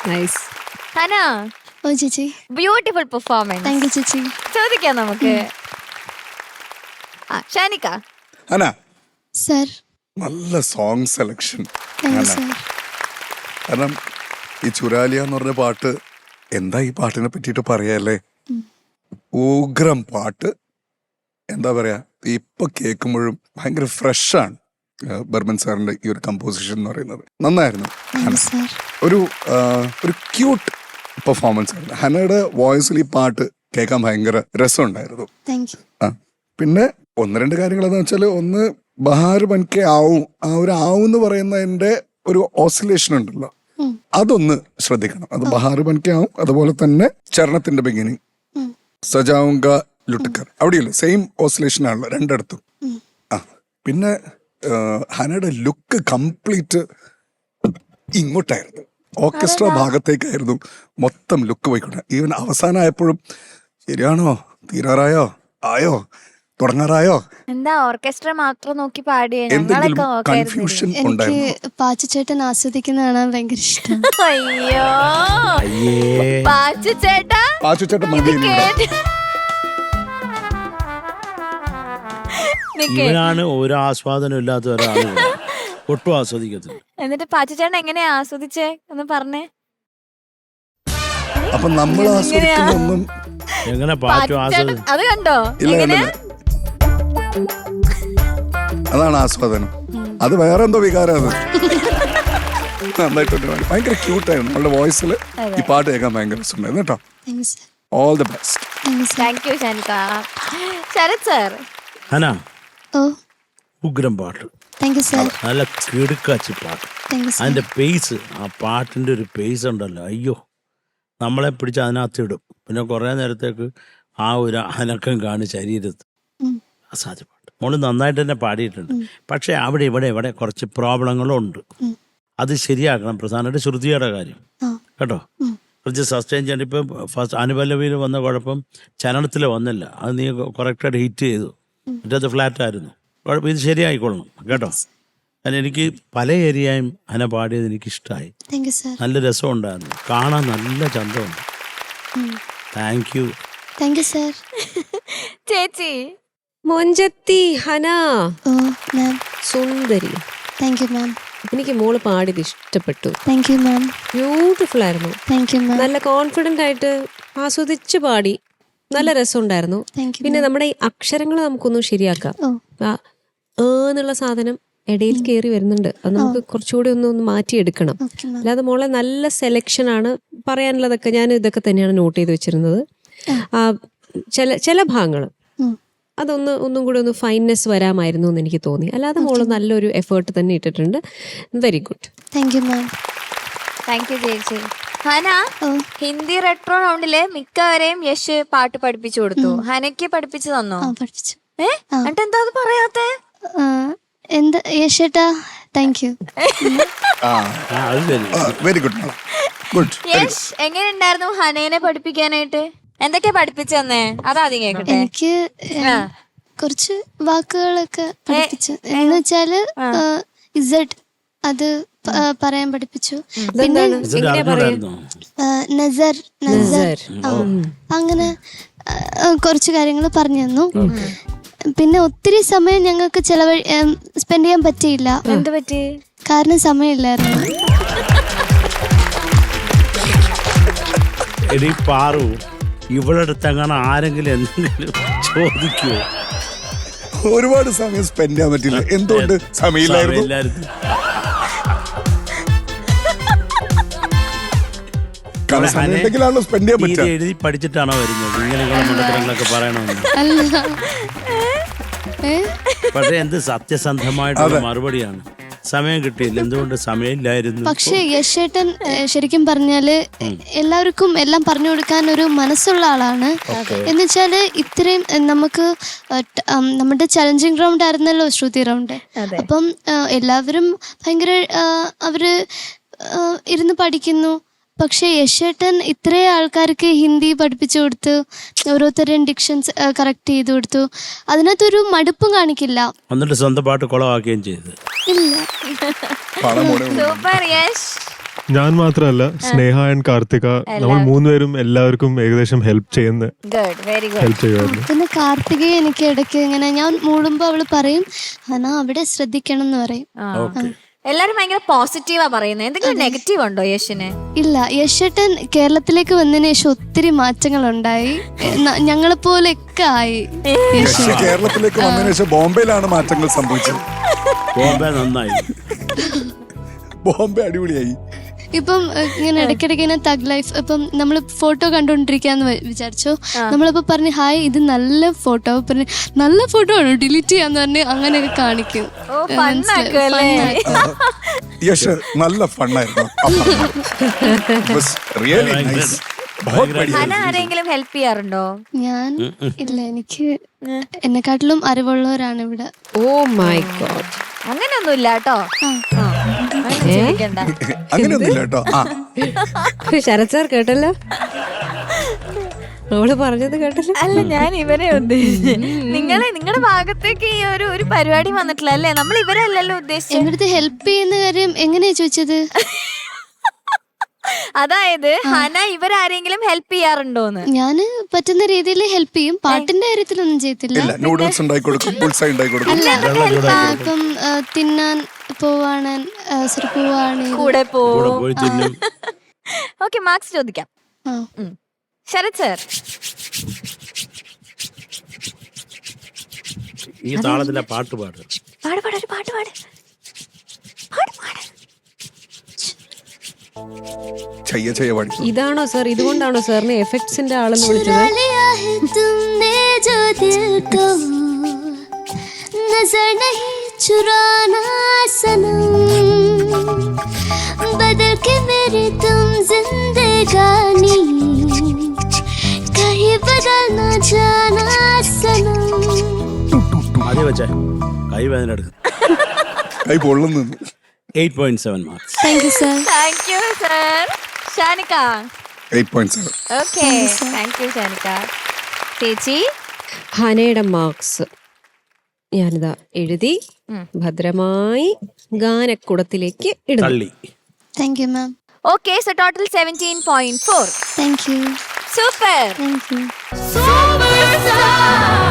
Nice. Hana, ഓ ചേച്ചി. Beautiful performance. Thank you ചേച്ചി. ചോദിക്കാം നമുക്ക്. ഷാനിക്ക. ഹന, സർ. നല്ല song selection. Thank you sir. കാരണം ഈ ചുരാലിയ എന്ന് പറഞ്ഞ പാട്ട്, എന്താ ഈ പാട്ടിനെ പറ്റിയിട്ട് പറയാല്ലേ, ഉഗ്രം പാട്ട്. എന്താ പറയാ, ഇപ്പൊ കേൾക്കുമ്പോഴും ഭയങ്കര ഫ്രഷാണ്. ബർമൻ സാറിന്റെ ഈ ഒരു കമ്പോസിഷൻ എന്ന് പറയുന്നത് നന്നായിരുന്നു. ഒരു ക്യൂട്ട് പെർഫോമൻസ് ആയിരുന്നു. ഹനയുടെ വോയിസിൽ ഈ പാട്ട് കേൾക്കാൻ ഭയങ്കര രസമുണ്ടായിരുന്നു. പിന്നെ ഒന്ന് രണ്ട് കാര്യങ്ങൾ എന്താ വെച്ചാൽ, ഒന്ന് ബഹാർ ബൻകെ ആവും, ആ ഒരു ആവും എന്ന് പറയുന്നതിന്റെ ഒരു ഓസിലേഷൻ ഉണ്ടല്ലോ, അതൊന്ന് ശ്രദ്ധിക്കണം. അത് ബഹാർ ബൻകെ ആവും. അതുപോലെ തന്നെ ചരണത്തിന്റെ ബിഗിനിങ് സജാവുങ്ക ലുട്ടക്കർ, അവിടെയല്ലേ സെയിം ഓസിലേഷൻ ആണല്ലോ രണ്ടിടത്തും. പിന്നെ ഹനയുടെ ലുക്ക് കംപ്ലീറ്റ് ഇങ്ങോട്ടായിരുന്നു, ഓർക്കസ്ട്ര ഭാഗത്തേക്കായിരുന്നു മൊത്തം ലുക്ക് പോയിക്കൊണ്ട്. ഈവൻ അവസാനമായപ്പോഴും ശരിയാണോ, തീരാറായോ, ആയോ, തുടങ്ങാറായോ, എന്താ ഓർക്കസ്ട്ര മാത്രം നോക്കി പാടിയ എന്തെങ്കിലും കൺഫ്യൂഷൻ ഉണ്ടായിരുന്നു. എനിക്ക് പാച്ചുചേട്ടൻ ആസ്വദിക്കുന്ന കാണാൻ ഭയങ്കര ഇഷ്ടം. അയ്യോ പാച്ചുചേട്ടാ, പാച്ചുചേട്ടൻ മതി. ഇവനാണ് ഒരു ആസ്വാദനം ഇല്ലാത്ത ഒരാൾ, ഒട്ടും ആസ്വദിക്കത്തില്ല. എന്നിട്ട് പാച്ചുചേട്ടൻ എങ്ങനെയാ ആസ്വദിച്ചേ ഒന്ന് പറഞ്ഞേ. അപ്പൊ നമ്മൾ ആസ്വദിക്കുന്നൊന്നും എങ്ങനെ പാച്ചു ആസ്വദിക്കും? അത് കണ്ടോ? അതാണ് ആസ്വാദനം. അത് വേറെ എന്തോ വികാരം. അത് നന്നായിട്ടുണ്ട്, ഭയങ്കര ക്യൂട്ടായിരുന്നു. നമ്മളുടെ വോയിസിൽ ഈ പാട്ട് കേൾക്കാൻ ഭയങ്കര രസമുണ്ടായിരുന്നു കേട്ടോ. All the best. Thank you ഷാനിക്ക. ശരത് സാർ. ഹന, ഓ ഉഗ്രം പാട്ട്, താങ്ക് യു സർ. നല്ല കിടുക്കാച്ചി പാട്ട്. അതിന്റെ പേസ്, ആ പാട്ടിന്റെ ഒരു പേസ് ഉണ്ടല്ലോ, അയ്യോ, നമ്മളെ പിടിച്ച് അതിനകത്ത് ഇടും. പിന്നെ കുറെ നേരത്തേക്ക് ആ ഒരു അനക്കം കാണി ശരീരത്ത്. അസാധ്യ പാട്ട്. മോള് നന്നായിട്ട് തന്നെ പാടിയിട്ടുണ്ട്. പക്ഷെ അവിടെ ഇവിടെ കുറച്ച് പ്രോബ്ലങ്ങളും ഉണ്ട്. അത് ശരിയാക്കണം. പ്രധാനമായിട്ട് ശ്രുതിയുടെ കാര്യം കേട്ടോ. കുറച്ച് സസ്റ്റെയിൻ ചെയ്യാൻ. ഇപ്പം ഫസ്റ്റ് അനുപല്ലവിയിൽ വന്ന കുഴപ്പം ചലനത്തിൽ വന്നില്ല. അത് നീ കറക്റ്റായിട്ട് ഹിറ്റ് ചെയ്തു. മറ്റേത് ഫ്ലാറ്റ് ആയിരുന്നു. കുഴപ്പം, ഇത് ശരിയായിക്കൊള്ളണം കേട്ടോ. കാരണം എനിക്ക് പല ഏരിയയും ഹന പാടിയത് എനിക്കിഷ്ടമായി. നല്ല രസമുണ്ടായിരുന്നു, കാണാൻ നല്ല ചന്തമുണ്ട്. Thank you. Thank you sir. ചേച്ചി. മൊഞ്ചത്തി ഹന, സുന്ദരി. Thank you ma'am. എനിക്ക് മോള് പാടിയത് ഇഷ്ടപ്പെട്ടു. Thank you ma'am. ബ്യൂട്ടിഫുൾ ആയിരുന്നു. Thank you ma'am. നല്ല കോൺഫിഡന്റ് ആയിട്ട് ആസ്വദിച്ച് പാടി, നല്ല രസമുണ്ടായിരുന്നു. പിന്നെ നമ്മുടെ ഈ അക്ഷരങ്ങൾ നമുക്കൊന്നും ശരിയാക്കാം. എന്നുള്ള സാധനം ഇടയിൽ കയറി വരുന്നുണ്ട്. അത് നമുക്ക് കുറച്ചുകൂടി ഒന്ന് മാറ്റിയെടുക്കണം. അല്ലാതെ മോളെ നല്ല സെലക്ഷൻ ആണ്. പറയാനുള്ളതൊക്കെ ഞാൻ ഇതൊക്കെ തന്നെയാണ് നോട്ട് ചെയ്ത് വെച്ചിരുന്നത്. ചില ഭാഗങ്ങൾ ഒന്നും കൂടി ഒന്ന് ഫൈൻനെസ് വരാമായിരുന്നു എന്ന് എനിക്ക് തോന്നി. അല്ലാതെ മോള് നല്ലൊരു എഫേർട്ട് തന്നെ ഇട്ടിട്ടുണ്ട്. Very good. Thank you ma'am. Thank you ചേച്ചി. ഹന, ഹിന്ദി റെട്രോ റൗണ്ടില് മിക്കവരെയും യശ് പാട്ട് പഠിപ്പിച്ചു കൊടുത്തു. ഹനയ്ക്ക് പഠിപ്പിച്ചു തന്നോ? പഠിപ്പിച്ചു. എന്നിട്ട് എന്താ അത് പറയാത്തെ? എന്താ യശേട്ടാ? Thank you. Very good. Yash, എങ്ങനെയുണ്ടായിരുന്നു ഹനേനെ പഠിപ്പിക്കാനായിട്ട്? എന്തൊക്കെയാ പഠിപ്പിച്ചു തന്നേ? അതാദ്യം കേക്കട്ടെ. എനിക്ക് കുറച്ച് വാക്കുകളൊക്കെ പഠിപ്പിച്ചു. എന്ന് വെച്ചാല് ഇസഡ് അത് പറയാൻ പഠിപ്പിച്ചു. പിന്നെ നസർ അങ്ങനെ കുറച്ച് കാര്യങ്ങൾ പറഞ്ഞു തന്നു. പിന്നെ ഒത്തിരി സമയം ഞങ്ങൾക്ക് സ്പെൻഡ് ചെയ്യാൻ പറ്റിയില്ല. എന്ത് പറ്റി? കാരണം സമയമില്ലായിരുന്നു. ഇവിടെ അടുത്തങ്ങനെ ആരെങ്കിലും എന്തെങ്കിലും ചോദിക്കുവോ? ഒരുപാട് സമയം സ്പെൻഡ് ചെയ്യാൻ പറ്റില്ല. എന്തുകൊണ്ട്? സമയമില്ലായിരുന്നു. എഴുതി പഠിച്ചിട്ടാണോ വരുന്നത് ഇങ്ങനെയുള്ള മണ്ടത്തരങ്ങളൊക്കെ പറയണമെന്ന്? പക്ഷെ എന്ത് സത്യസന്ധമായിട്ടുള്ള മറുപടിയാണ്. സമയം കിട്ടിയില്ല. എന്തുകൊണ്ട്? സമയമില്ലായിരുന്നു. പക്ഷെ യശേട്ടൻ ശരിക്കും പറഞ്ഞാല് എല്ലാവർക്കും എല്ലാം പറഞ്ഞു കൊടുക്കാൻ ഒരു മനസ്സുള്ള ആളാണ്. എന്ന് വെച്ചാല് ഇത്രയും നമുക്ക് നമ്മുടെ ചലഞ്ചിങ് റൗണ്ട് ആയിരുന്നല്ലോ ശ്രുതി റൗണ്ട്. അപ്പം എല്ലാവരും ഭയങ്കര അവര് ഇരുന്ന് പഠിക്കുന്നു. പക്ഷെ യശേട്ടൻ ഇത്രയും ആൾക്കാർക്ക് ഹിന്ദി പഠിപ്പിച്ചു കൊടുത്തു, ഓരോരുത്തരുടെയും ഡിക്ഷൻസ് കറക്റ്റ് ചെയ്ത് കൊടുത്തു. അതിനകത്തൊരു മടുപ്പും കാണിക്കില്ല. എന്നിട്ട് സ്വന്തം പാട്ട് കുളമാക്കുകയും ചെയ്തു. ഇല്ല. സൂപ്പർ യശ്. ഞാൻ മാത്രമല്ല, സ്നേഹ ആൻഡ് കാർത്തിക, നമ്മൾ മൂന്നുപേരും എല്ലാവർക്കും ഏകദേശം ഹെൽപ്പ് ഗുഡ്, വെരി ഗുഡ്. ചെയ്യുമായിരുന്നു. പിന്നെ കാർത്തികയെ എനിക്ക് ഇടയ്ക്ക് ഇങ്ങനെ ഞാൻ മൂടുമ്പോ അവള് പറയും ഹന അവിടെ ശ്രദ്ധിക്കണം എന്ന് പറയും. എല്ലാരും ഭയങ്കര പോസിറ്റീവാ പറയുന്നത്. എന്തെങ്കിലും നെഗറ്റീവ് ഉണ്ടോ യശിന്? ഇല്ല, യശേട്ടൻ കേരളത്തിലേക്ക് വന്നതിന് ശേഷം ഒത്തിരി മാറ്റങ്ങൾ ഉണ്ടായി, ഞങ്ങളെ പോലെയൊക്കെ ആയി. യശ് കേരളത്തിലേക്ക് വന്നതിന് ശേഷം ബോംബെയിലാണ് മാറ്റങ്ങൾ സംഭവിച്ചത്. ബോംബെ നന്നായി, ബോംബെ അടിപൊളിയായി. ഇപ്പം ഇങ്ങനെ ഇടയ്ക്കിടയ്ക്ക് ഇങ്ങനെ തഗ് ലൈഫ്, ഇപ്പം നമ്മൾ ഫോട്ടോ കണ്ടോണ്ടിരിക്കാന്ന് വിചാരിച്ചോ, നമ്മളിപ്പോ പറഞ്ഞു ഹായ് ഇത് നല്ല ഫോട്ടോ, പറഞ്ഞ് നല്ല ഫോട്ടോ ആണ് ഡിലീറ്റ് ചെയ്യാന്ന് പറഞ്ഞ് അങ്ങനെയൊക്കെ കാണിക്കും. യശ് നല്ല ഫണ്ണായിരുന്നു. ഹന ആരെങ്കിലും ഹെൽപ്പ് ചെയ്യാറുണ്ടോ? ഞാൻ ഇല്ല, എനിക്ക് എന്നെക്കാട്ടിലും അറിവുള്ളവരാണ് ഇവിടെ. ഓ മൈ ഗോഡ്, അങ്ങനെയൊന്നുമില്ല കേട്ടോ. അങ്ങനെയൊന്നുമില്ല കേട്ടോ. ശരത് സാർ കേട്ടല്ലോ, അവള് പറഞ്ഞത് കേട്ടല്ലോ. അല്ല, ഞാൻ ഇവരെ ഉദ്ദേശിച്ചു. നിങ്ങളുടെ ഭാഗത്തേക്ക് ഈ ഒരു പരിപാടി വന്നിട്ടില്ല അല്ലേ? നമ്മൾ ഇവരല്ലല്ലോ ഉദ്ദേശിച്ചത്. എന്റെ അടുത്ത് ഹെൽപ്പ് ചെയ്യുന്ന കാര്യം എങ്ങനെയാ ചോദിച്ചത്? അതായത് ഹന ഇവരാരെങ്കിലും ഹെൽപ്പ് ചെയ്യാറുണ്ടോന്ന്. ഞാന് പറ്റുന്ന രീതിയിൽ ഹെൽപ്പ് ചെയ്യും, പാട്ടിന്റെ കാര്യത്തിലൊന്നും ചെയ്യത്തില്ല. നൂഡിൽസ് ഉണ്ടാക്കി കൊടുക്കും, പുൾസൈ ഉണ്ടാക്കി കൊടുക്കും. ഇപ്പം തിന്നാൻ പോവാണ്, കൂടെ പോയി തിന്നും. ഓക്കെ, മാർക്സ് ചോദിക്കാം. ശരത് സർ, ഈ താളത്തിലെ പാട്ട് പാട്. ഒരു പാട്ട് പാട്. ഇതാണോ സാർ, ഇതുകൊണ്ടാണോ സാറിന് എഫക്ട്സിന്റെ ആളെന്ന് വിളിച്ചത്? नजर नहीं चुराना सनम, बदल के मेरी तुम जिंदगानी, कहीं बदल ना जाना सनम. ആദ്യം വെച്ചേ കൈ വേദന എടുക്കും. കൈ പൊള്ളുന്നു. 8.7 marks. Thank you sir. Thank you sir. Shanika 8.7. Okay, thank you Shanika. ചേച്ചി, ഹനയുടെ മാർക്സ് ഞാനിതാ എഴുതി ഭദ്രമായി ഗാനക്കുടത്തിലേക്ക് ഇടുന്നു. തള്ളി. Thank you ma'am. Okay, so total 17.4. Thank you. Super. Thank you. Super.